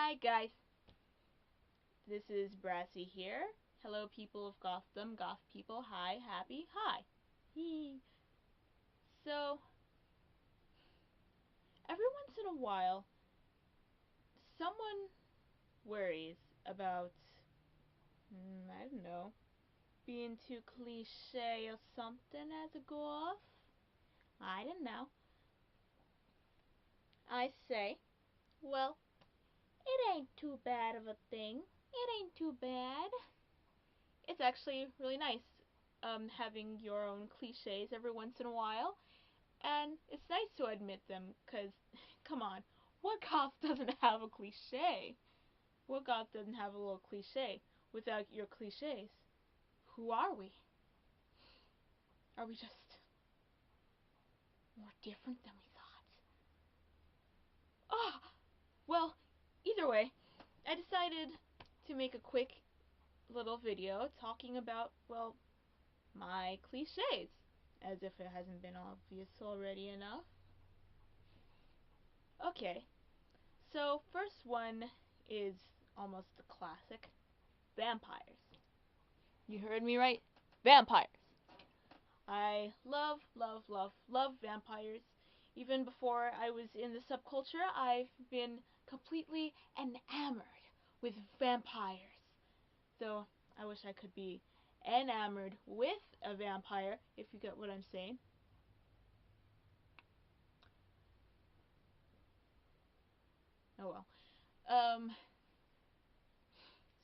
Hi guys, this is Brassy here. Hello people of Gotham, Goth people, hi, happy, hi. Hee. So, every once in a while, someone worries about, I don't know, being too cliche or something as a goth. I don't know. I say, well, it ain't too bad of a thing. It ain't too bad. It's actually really nice having your own cliches every once in a while. And it's nice to admit them, because, come on, what goth doesn't have a cliche? What goth doesn't have a little cliche? Without your cliches, who are we? Are we just more different than we thought? Ah! Well, either way, I decided to make a quick little video talking about, well, my cliches, as if it hasn't been obvious already enough. Okay, so first one is almost a classic. Vampires. You heard me right. Vampires. I love, love, love, love vampires. Even before I was in the subculture, I've been completely enamored with vampires. Though I wish I could be enamored with a vampire, if you get what I'm saying. Oh well.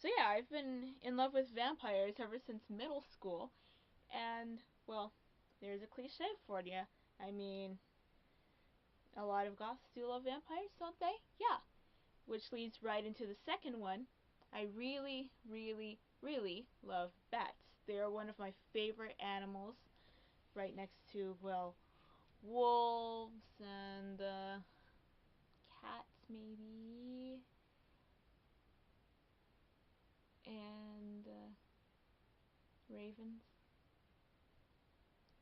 So yeah, I've been in love with vampires ever since middle school, and, well, there's a cliche for you. I mean, a lot of goths do love vampires, don't they? Yeah. Which leads right into the second one. I really, really, really love bats. They are one of my favorite animals, right next to, well, wolves and cats maybe, and ravens.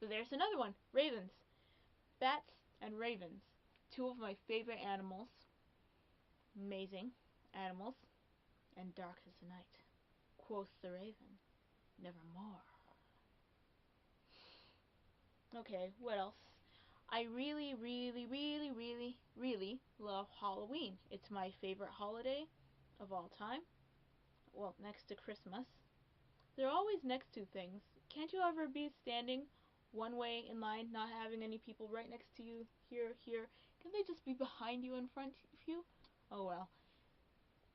But there's another one, ravens. Bats and ravens. Two of my favorite animals. Amazing animals. And dark as the night. Quoth the raven, nevermore. Okay, what else? I really, really, really, really, really love Halloween. It's my favorite holiday of all time. Well, next to Christmas. They're always next to things. Can't you ever be standing one way in line, not having any people right next to you, here, here? Can they just be behind you, in front of you? Oh well.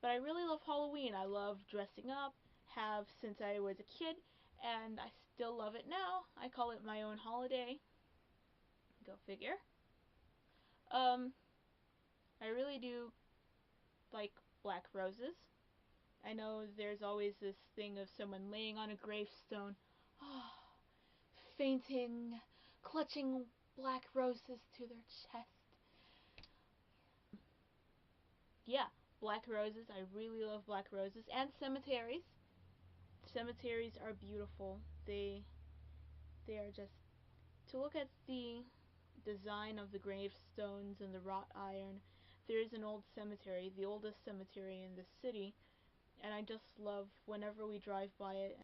But I really love Halloween. I love dressing up, have since I was a kid, and I still love it now. I call it my own holiday. Go figure. I really do like black roses. I know there's always this thing of someone laying on a gravestone, fainting, clutching black roses to their chest. Yeah, black roses. I really love black roses. And cemeteries. Cemeteries are beautiful. They are just, to look at the design of the gravestones and the wrought iron. There is an old cemetery, the oldest cemetery in the city, and I just love whenever we drive by it.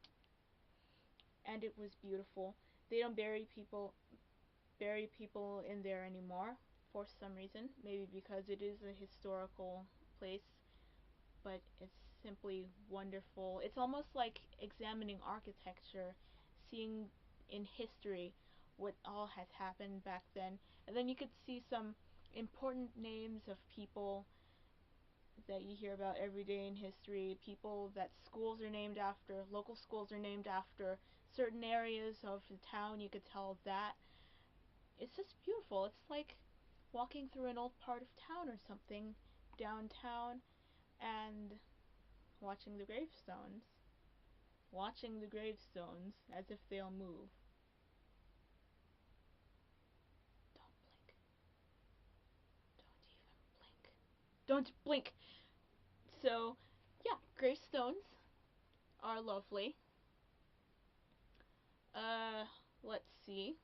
And it was beautiful. They don't bury people in there anymore for some reason. Maybe because it is a historical place, but it's simply wonderful. It's almost like examining architecture, seeing in history what all has happened back then, and then you could see some important names of people that you hear about every day in history, people that schools are named after, local schools are named after, certain areas of the town, you could tell that. It's just beautiful. It's like walking through an old part of town or something, downtown, and watching the gravestones. Watching the gravestones as if they'll move. Don't blink. Don't even blink. Don't blink! So, yeah, gravestones are lovely. Let's see.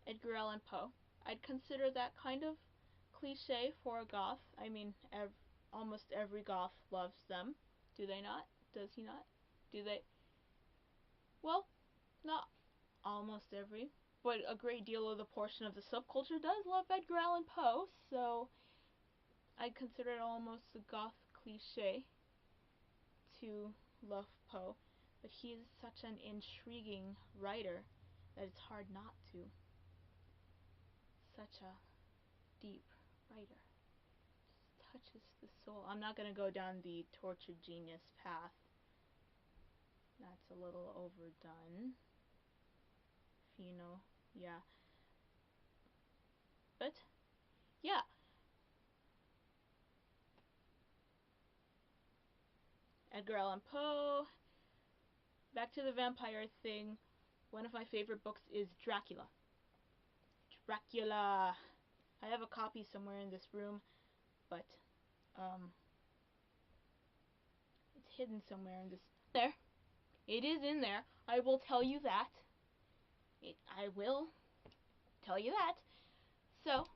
Edgar Allan Poe. I'd consider that kind of cliche for goth. I mean, almost every goth loves them. Do they not? Does he not? Do they? Well, not almost every, but a great deal of the portion of the subculture does love Edgar Allan Poe, so I consider it almost a goth cliche to love Poe, but he is such an intriguing writer that it's hard not to. Such a deep writer. Just touches the soul. I'm not going to go down the tortured genius path. That's a little overdone. You know, yeah. But, yeah. Edgar Allan Poe. Back to the vampire thing. One of my favorite books is Dracula. Dracula. I have a copy somewhere in this room, but it's hidden somewhere in this. There. It is in there. I will tell you that. I will tell you that. So,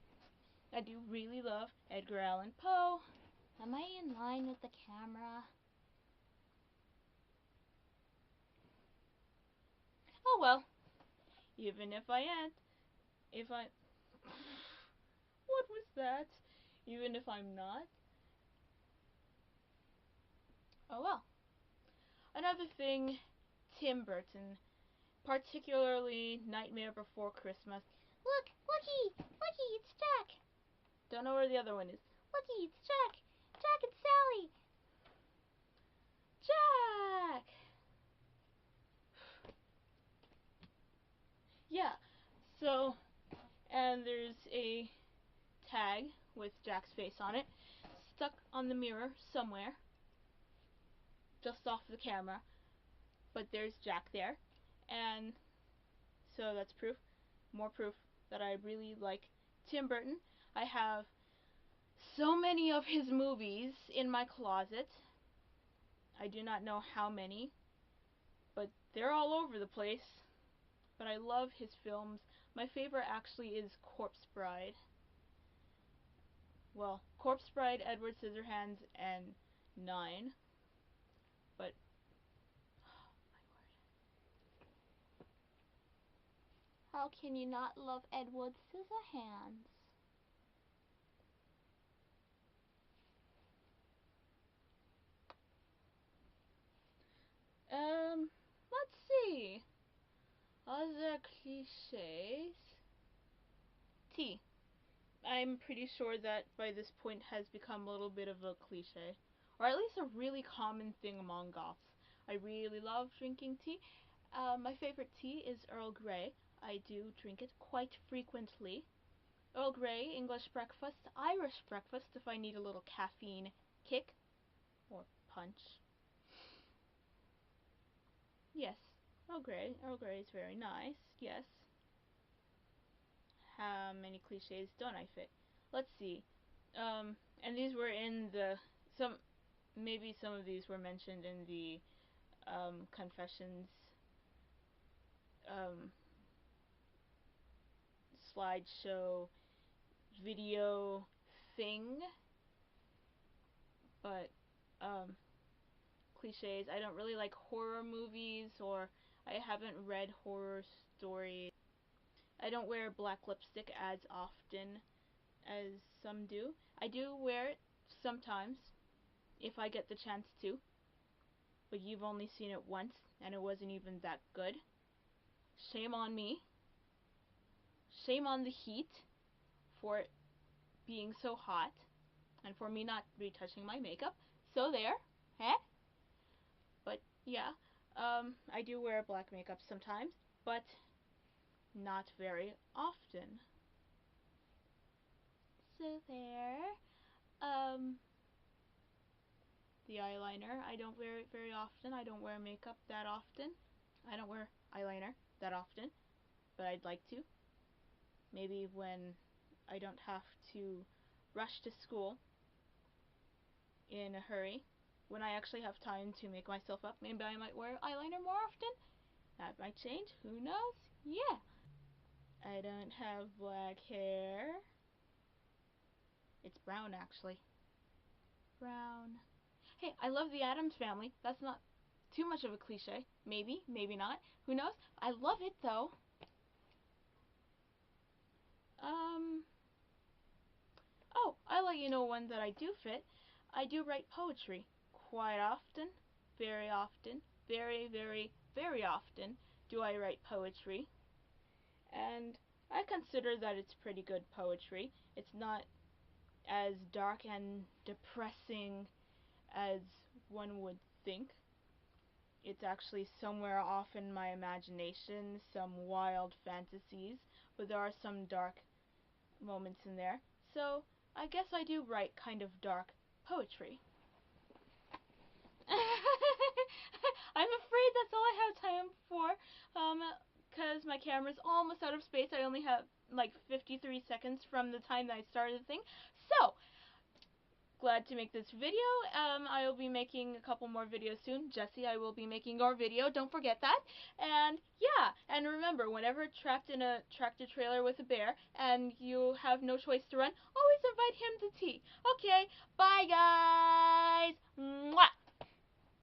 I do really love Edgar Allan Poe. Am I in line with the camera? Oh well. Even if I ain't. If I... What was that? Even if I'm not? Oh well. Another thing, Tim Burton. Particularly Nightmare Before Christmas. Look! Looky! Looky! It's Jack! Don't know where the other one is. Looky! It's Jack! Jack and Sally! Jack! Yeah. So, and there's a tag with Jack's face on it stuck on the mirror somewhere, just off the camera, but there's Jack there, and so that's proof, more proof that I really like Tim Burton. I have so many of his movies in my closet. I do not know how many, but they're all over the place. But I love his films. My favorite actually is Corpse Bride. Well, Corpse Bride, Edward Scissorhands, and 9. But, oh my word. How can you not love Edward Scissorhands? Let's see. Other cliches. Tea. I'm pretty sure that by this point has become a little bit of a cliche, or at least a really common thing among goths. I really love drinking tea. My favorite tea is Earl Grey. I do drink it quite frequently. Earl Grey, English breakfast, Irish breakfast if I need a little caffeine kick, or punch. Yes, Earl Grey. Earl Grey is very nice, yes. How many cliches don't I fit? Let's see. And these were in the maybe some of these were mentioned in the confessions slideshow video thing, but cliches. I don't really like horror movies, or I haven't read horror stories. I don't wear black lipstick as often as some do. I do wear it sometimes if I get the chance to, but you've only seen it once and it wasn't even that good. Shame on me. Shame on the heat for it being so hot and for me not retouching my makeup. So there, eh? But yeah, I do wear black makeup sometimes, but not very often. So there. The eyeliner, I don't wear it very often. I don't wear makeup that often. I don't wear eyeliner that often, but I'd like to. Maybe when I don't have to rush to school in a hurry, when I actually have time to make myself up, maybe I might wear eyeliner more often. That might change, who knows? Yeah. I don't have black hair. It's brown, actually. Brown. Hey, I love the Addams Family. That's not too much of a cliche. Maybe, maybe not. Who knows? I love it, though. Oh, I'll let you know one that I do fit. I do write poetry. Quite often. Very often. Very, very, very often do I write poetry. And I consider that it's pretty good poetry. It's not as dark and depressing as one would think. It's actually somewhere off in my imagination, some wild fantasies, but there are some dark moments in there. So I guess I do write kind of dark poetry. I'm afraid that's all I have time for, because my camera's almost out of space. I only have like 53 seconds from the time that I started the thing. So, glad to make this video. I will be making a couple more videos soon. Jesse, I will be making your video. Don't forget that. And yeah, and remember, whenever trapped in a tractor trailer with a bear and you have no choice to run, always invite him to tea. Okay, bye guys. Mwah.